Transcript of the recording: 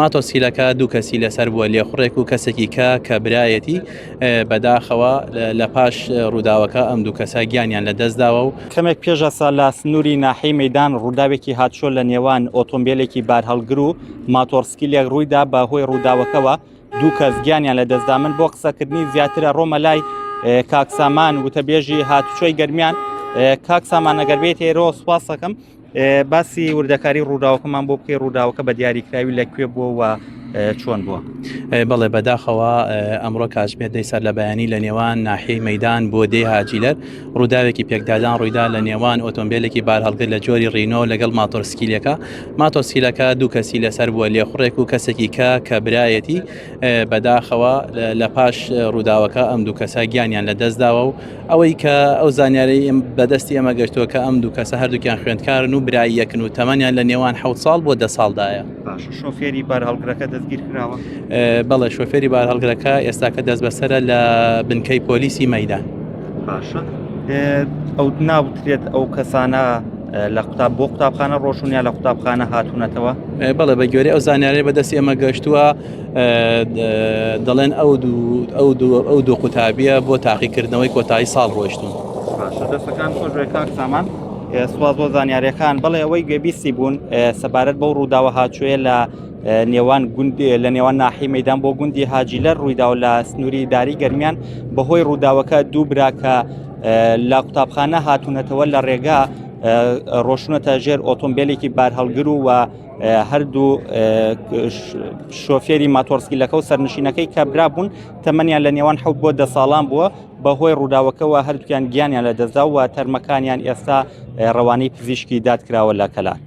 ماتۆسیلەکە دوو کەسی لەسەر بووە لێخوڕێک و کەسێکی کە برایەتی بەداخەوە لە پاش ڕووداوەکە ئەم دوو کەسە گیانیان لە دەستداوە و کەمێک پێشە لە سنووری ناحی مەدان ڕووداوێکی هاتشۆ لە نێوان ئۆتۆمبیلێکی بارهەڵگر و ماتۆرسکیلێک ڕوویدا بەهۆی ڕووداوەکەوە دوو کەس گیانیان لە دەستدامن بۆ قسەکردنی زیاترە ڕۆمە لای کاکسامان وتەبێژی هاتوچۆی گەرمیان کاکسامان ئەگەر بێت ئێرۆ سوپاس دەکەم باسی وردەکاری ڕووداوەکەمان بۆ بکەی ڕووداوەکە بە دیاریکراوی لەکوێ بووە و چۆن بووە. بەڵێ بەداخەوە ئەمڕۆ کاتژمێر دەی سەر لە بەیانی لە نێوان ناحیەی مەدان بۆ دێ هاجیلەر ڕووداوێکی پێکدادان ڕوویدا لە نێوان ئۆتۆمبیلێکی بارهەڵگر لە جۆری ڕینۆ لەگەڵ ماتۆرسکیلەکە دوو کەسی لەسەر بووە لێخوڕێک و کەسێکی کە برایەتی بەداخەوە لە پاش ڕووداوەکە ئەم دوو کەسە گیانیان لە دەستداوە و ئەوەی کە ئەو زانیاری بەدەستی ئەمە گەشتووە کە ئەم دوو کەسە هەردووکیان خوێندکارن و براییەکن و تەمەنیان لە نێوان 7 ساڵ بۆ 10 ساڵدایە. شۆفێری بارهەڵگرەکە دەستگیر کراوە. بەڵێ شۆفێری بارهەڵگرەکە ئێستاکە دەست بەسەرە لە بنکەی پۆلیسی مەدان. باشە ئەو ناوترێت ئەو کەسانە لە بۆ قوتابخانە ڕۆژونیا لە قوتابخانە هاتوونەتەوە. بەڵێ بە گوێرەی ئەو زانیاری بەدەستی ئەمە گەشتووە دەڵێن ئەو دوو قوتابیە بۆ تاقیکردنەوەی کۆتایی ساڵ ڕۆیشتون. باشە دەستەکان خۆشوێ کاکسامان سواز بۆ زانیاریەکان بەڵێ ئەوەی گوێبیستی بوون سەبارەت بەو ڕووداوە هاتوویە لە نێوان ناحی مەدان بۆ گوندی هاجیلەر ڕوویداوە لە سنووری داری گەرمیان بەهۆی ڕووداوەکە دوو براکە لە قوتابخانە هاتوونەتەوە لە ڕێگا ڕۆشنەتە ژێر ئۆتۆمبیلێکی بارهەڵگر و هەردوو شۆفێری ماتۆرسکیلەکە و سەرنشینەکەی کە برابوون تەمەنیان لە نێوان 7 بۆ 10 ساڵان بووە بەهۆی ڕووداوەکەەوە هەردووکیان گیانیان لە دەستدا و تەرمەکانیان ئێستا ڕەوانەی پزیشکی دادکراوە لە کەلان.